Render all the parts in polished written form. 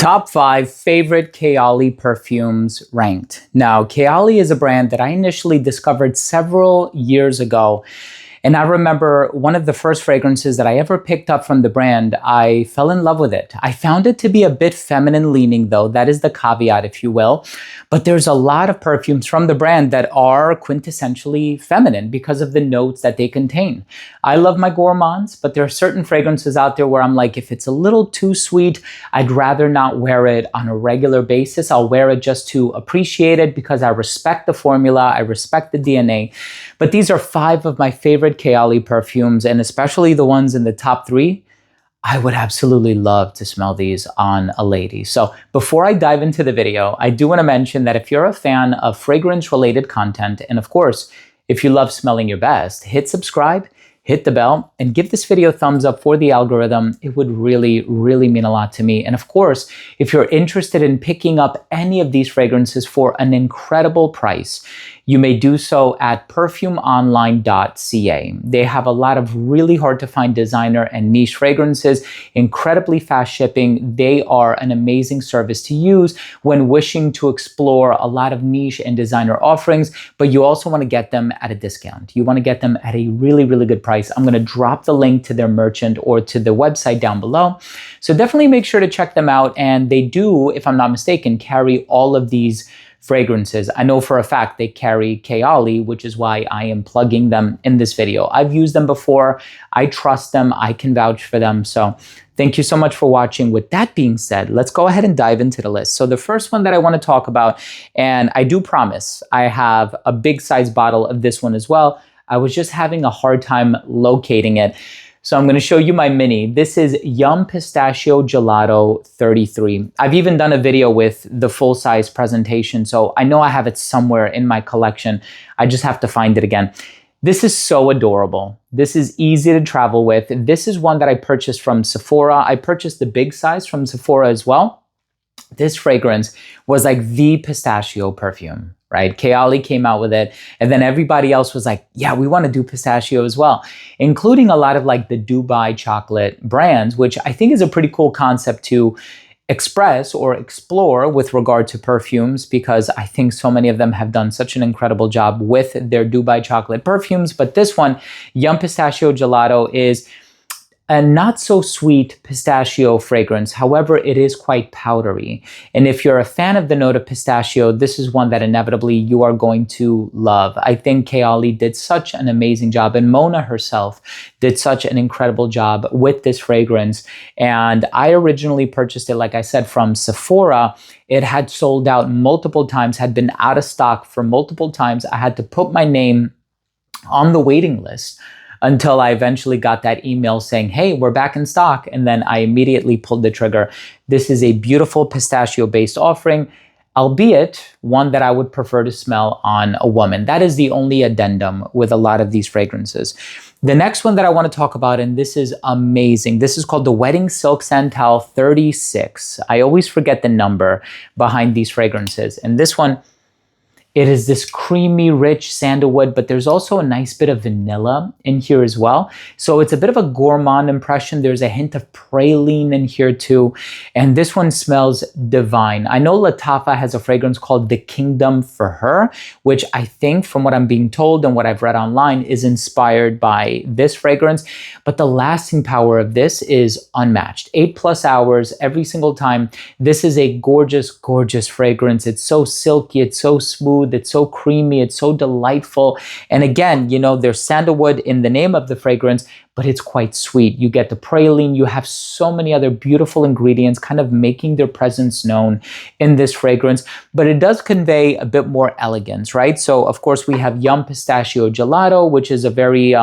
Top 5 favorite KAYALI perfumes ranked. Now, KAYALI is a brand that I initially discovered several years ago. And I remember one of the first fragrances that I ever picked up from the brand, I fell in love with it. I found it to be a bit feminine leaning though. That is the caveat, if you will. But there's a lot of perfumes from the brand that are quintessentially feminine because of the notes that they contain. I love my gourmands, but there are certain fragrances out there where I'm like, if it's a little too sweet, I'd rather not wear it on a regular basis. I'll wear it just to appreciate it because I respect the formula, I respect the DNA. But these are 5 of my favorite KAYALI perfumes, and especially the ones in the top 3. I would absolutely love to smell these on a lady. So before I dive into the video, I do want to mention that if you're a fan of fragrance-related content, and of course, if you love smelling your best, hit subscribe, hit the bell, and give this video a thumbs up for the algorithm. It would really, really mean a lot to me. And of course, if you're interested in picking up any of these fragrances for an incredible price, you may do so at perfumeonline.ca. They have a lot of really hard to find designer and niche fragrances, incredibly fast shipping. They are an amazing service to use when wishing to explore a lot of niche and designer offerings, but you also want to get them at a discount. You want to get them at a really, really good price. I'm going to drop the link to their merchant or to the website down below. So definitely make sure to check them out. And they do, if I'm not mistaken, carry all of these fragrances. I know for a fact they carry KAYALI, which is why I am plugging them in this video. I've used them before. I trust them. I can vouch for them. So thank you so much for watching. With that being said, let's go ahead and dive into the list. So the first one that I want to talk about, and I do promise I have a big size bottle of this one as well. I was just having a hard time locating it. So I'm going to show you my mini. This is Yum Pistachio Gelato 33. I've even done a video with the full-size presentation, so I know I have it somewhere in my collection. I just have to find it again. This is so adorable. This is easy to travel with. This is one that I purchased from Sephora. I purchased the big size from Sephora as well. This fragrance was like the pistachio perfume, right? KAYALI came out with it, and then everybody else was like, yeah, we want to do pistachio as well, including a lot of like the Dubai chocolate brands, which I think is a pretty cool concept to express or explore with regard to perfumes, because I think so many of them have done such an incredible job with their Dubai chocolate perfumes. But this one, Yum Pistachio Gelato, is a not so sweet pistachio fragrance. However, it is quite powdery. And if you're a fan of the note of pistachio, this is one that inevitably you are going to love. I think KAYALI did such an amazing job, and Mona herself did such an incredible job with this fragrance. And I originally purchased it, like I said, from Sephora. It had sold out multiple times, had been out of stock for multiple times. I had to put my name on the waiting list until I eventually got that email saying, hey, we're back in stock. And then I immediately pulled the trigger. This is a beautiful pistachio-based offering, albeit one that I would prefer to smell on a woman. That is the only addendum with a lot of these fragrances. The next one that I want to talk about, and this is amazing. This is called the Wedding Silk Santal 36. I always forget the number behind these fragrances. And this one, it is this creamy, rich sandalwood, but there's also a nice bit of vanilla in here as well. So it's a bit of a gourmand impression. There's a hint of praline in here too. And this one smells divine. I know Lattafa has a fragrance called The Kingdom for Her, which I think, from what I'm being told and what I've read online, is inspired by this fragrance. But the lasting power of this is unmatched. 8+ hours every single time. This is a gorgeous, gorgeous fragrance. It's so silky. It's so smooth. It's so creamy, it's so delightful. And again, you know, there's sandalwood in the name of the fragrance, but it's quite sweet. You get the praline, you have so many other beautiful ingredients kind of making their presence known in this fragrance, but it does convey a bit more elegance, right? So of course we have Yum Pistachio Gelato, which is a very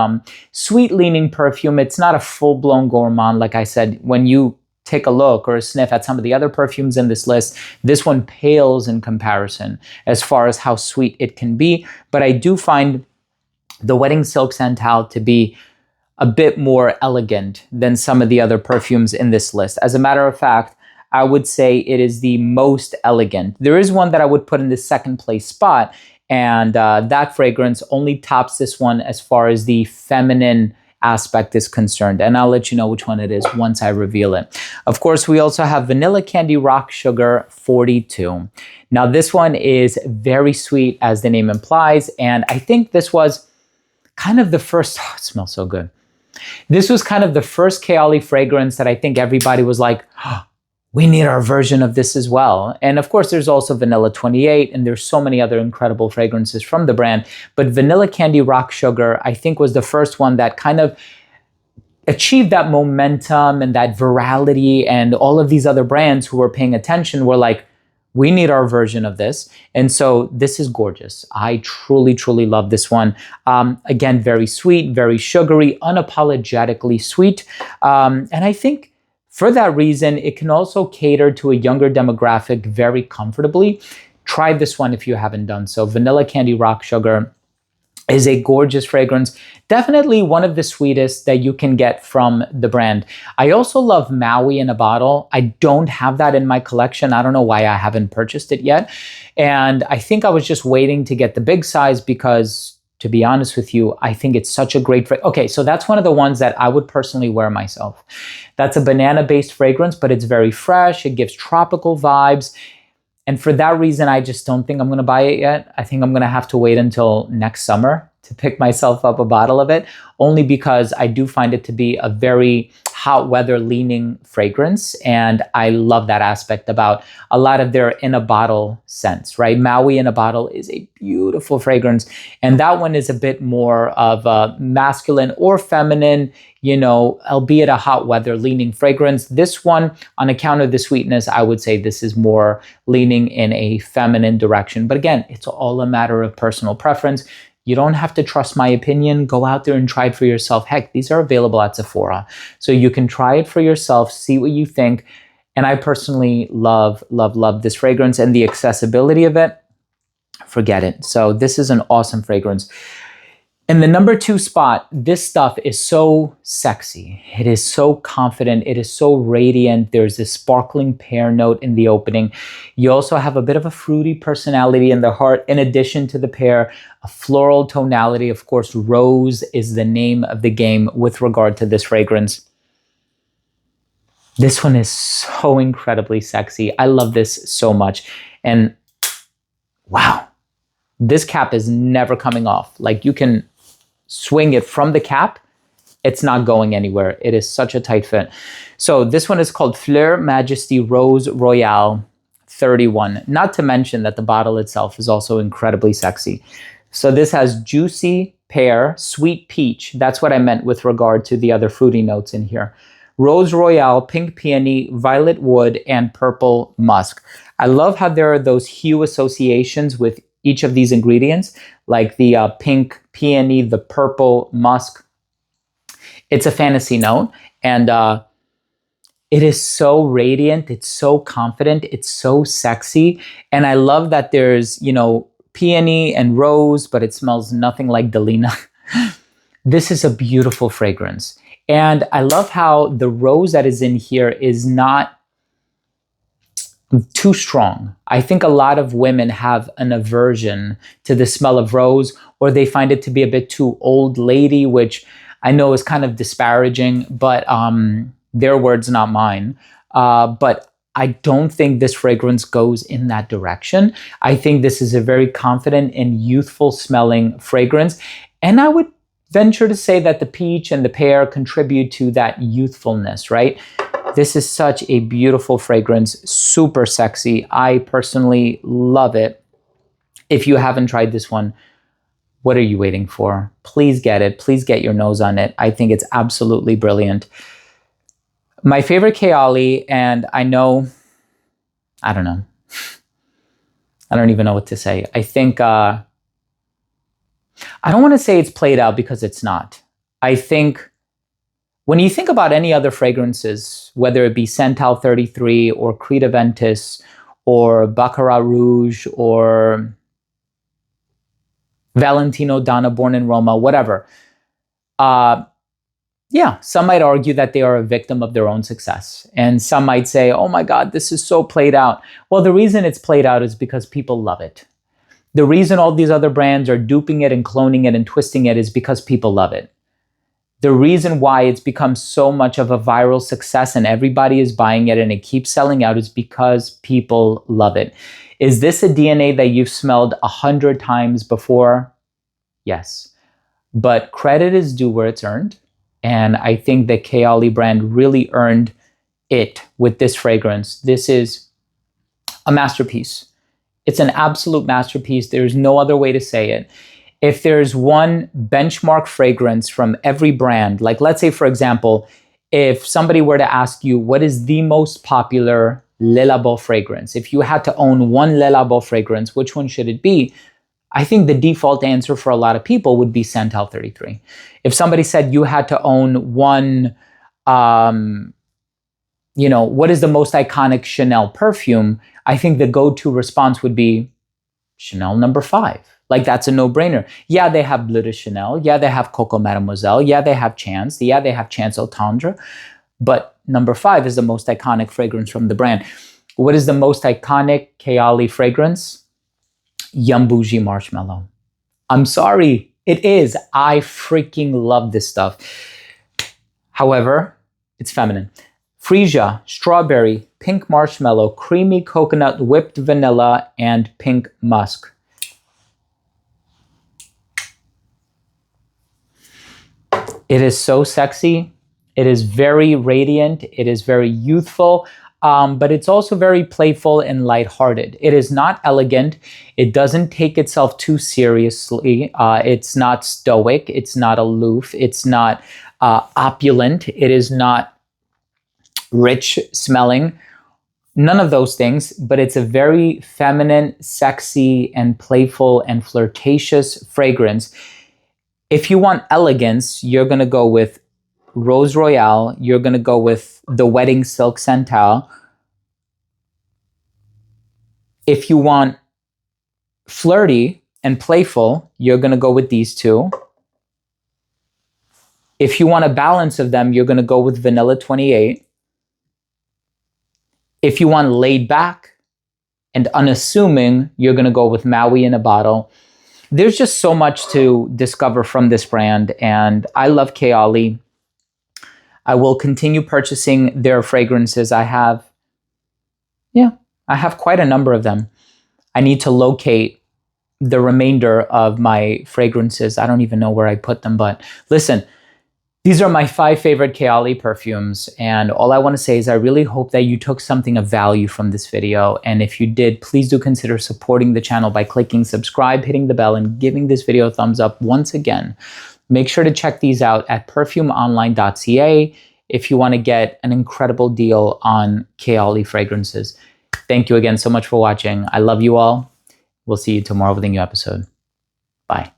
sweet leaning perfume. It's not a full-blown gourmand. Like I said, when you take a look or a sniff at some of the other perfumes in this list, this one pales in comparison as far as how sweet it can be. But I do find the Wedding Silk Santal to be a bit more elegant than some of the other perfumes in this list. As a matter of fact, I would say it is the most elegant. There is one that I would put in the second place spot, and that fragrance only tops this one as far as the feminine aspect is concerned. And I'll let you know which one it is once I reveal it. Of course, we also have Vanilla Candy Rock Sugar 42. Now, this one is very sweet, as the name implies, and I think this was kind of the first, oh, it smells so good. This was kind of the first KAYALI fragrance that I think everybody was like, oh, we need our version of this as well. And of course, there's also Vanilla 28, and there's so many other incredible fragrances from the brand. But Vanilla Candy Rock Sugar, I think, was the first one that kind of achieved that momentum and that virality, and all of these other brands who were paying attention were like, we need our version of this. And so this is gorgeous. I truly, truly love this one. Again, very sweet, very sugary, unapologetically sweet. And I think for that reason, it can also cater to a younger demographic very comfortably. Try this one if you haven't done so. Vanilla Candy Rock Sugar is a gorgeous fragrance. Definitely one of the sweetest that you can get from the brand. I also love Maui in a bottle. I don't have that in my collection. I don't know why I haven't purchased it yet. And I think I was just waiting to get the big size because, to be honest with you, I think it's such a great fragrance. Okay, so that's one of the ones that I would personally wear myself. That's a banana-based fragrance, but it's very fresh. It gives tropical vibes. And for that reason, I just don't think I'm going to buy it yet. I think I'm going to have to wait until next summer to pick myself up a bottle of it, only because I do find it to be a very hot weather leaning fragrance. And I love that aspect about a lot of their in a bottle scents, right? Maui in a bottle is a beautiful fragrance. And that one is a bit more of a masculine or feminine, you know, albeit a hot weather leaning fragrance. This one, on account of the sweetness, I would say this is more leaning in a feminine direction. But again, it's all a matter of personal preference. You don't have to trust my opinion. Go out there and try it for yourself. Heck, these are available at Sephora. So you can try it for yourself, see what you think. And I personally love, love, love this fragrance, and the accessibility of it, forget it. So this is an awesome fragrance. In the number 2 spot, this stuff is so sexy. It is so confident. It is so radiant. There's this sparkling pear note in the opening. You also have a bit of a fruity personality in the heart. In addition to the pear, a floral tonality. Of course, rose is the name of the game with regard to this fragrance. This one is so incredibly sexy. I love this so much. And wow, this cap is never coming off. Like, you can swing it from the cap, it's not going anywhere. It is such a tight fit. So this one is called Fleur Majesty Rose Royale 31. Not to mention that the bottle itself is also incredibly sexy. So this has juicy pear, sweet peach. That's what I meant with regard to the other fruity notes in here. Rose Royale, pink peony, violet wood, and purple musk. I love how there are those hue associations with each of these ingredients, like the pink peony, the purple musk. It's a fantasy note, and it is so radiant. It's so confident. It's so sexy. And I love that there's, you know, peony and rose, but it smells nothing like Delina. This is a beautiful fragrance. And I love how the rose that is in here is not too strong. I think a lot of women have an aversion to the smell of rose, or they find it to be a bit too old lady, which I know is kind of disparaging, but their words, not mine. But I don't think this fragrance goes in that direction. I think this is a very confident and youthful smelling fragrance. And I would venture to say that the peach and the pear contribute to that youthfulness, right? This is such a beautiful fragrance, super sexy. I personally love it. If you haven't tried this one, what are you waiting for? Please get it. Please get your nose on it. I think it's absolutely brilliant. My favorite KAYALI, and I know, I don't know. I don't even know what to say. I think, I don't want to say it's played out, because it's not. I think when you think about any other fragrances, whether it be Santal 33 or Creed Aventus or Baccarat Rouge or Valentino Donna Born in Roma, whatever, yeah, some might argue that they are a victim of their own success. And some might say, oh my God, this is so played out. Well, the reason it's played out is because people love it. The reason all these other brands are duping it and cloning it and twisting it is because people love it. The reason why it's become so much of a viral success and everybody is buying it and it keeps selling out is because people love it. Is this a DNA that you've smelled 100 times before? Yes. But credit is due where it's earned. And I think the KAYALI brand really earned it with this fragrance. This is a masterpiece. It's an absolute masterpiece. There's no other way to say it. If there's one benchmark fragrance from every brand, like let's say, for example, if somebody were to ask you, what is the most popular Le Labo fragrance? If you had to own one Le Labo fragrance, which one should it be? I think the default answer for a lot of people would be Santal 33. If somebody said you had to own one, what is the most iconic Chanel perfume? I think the go-to response would be Chanel number 5. Like, that's a no-brainer. Yeah, they have Bleu de Chanel. Yeah, they have Coco Mademoiselle. Yeah, they have Chance. Yeah, they have Chance Au Tendre. But number 5 is the most iconic fragrance from the brand. What is the most iconic KAYALI fragrance? Yum Bougie Marshmallow. I'm sorry, it is. I freaking love this stuff. However, it's feminine. Freesia, strawberry, pink marshmallow, creamy coconut, whipped vanilla, and pink musk. It is so sexy. It is very radiant. It is very youthful. But it's also very playful and lighthearted. It is not elegant. It doesn't take itself too seriously. It's not stoic. It's not aloof. It's not opulent. It is not rich smelling. None of those things, but it's a very feminine, sexy, and playful and flirtatious fragrance. If you want elegance, you're going to go with Rose Royale. You're going to go with the Wedding Silk Santal. If you want flirty and playful, you're going to go with these two. If you want a balance of them, you're going to go with Vanilla 28. If you want laid back and unassuming, you're going to go with Maui in a bottle. There's just so much to discover from this brand, and I love KAYALI. I will continue purchasing their fragrances. I have quite a number of them. I need to locate the remainder of my fragrances. I don't even know where I put them, but listen, these are my 5 favorite KAYALI perfumes, and all I want to say is I really hope that you took something of value from this video, and if you did, please do consider supporting the channel by clicking subscribe, hitting the bell, and giving this video a thumbs up once again. Make sure to check these out at perfumeonline.ca if you want to get an incredible deal on KAYALI fragrances. Thank you again so much for watching. I love you all. We'll see you tomorrow with a new episode. Bye.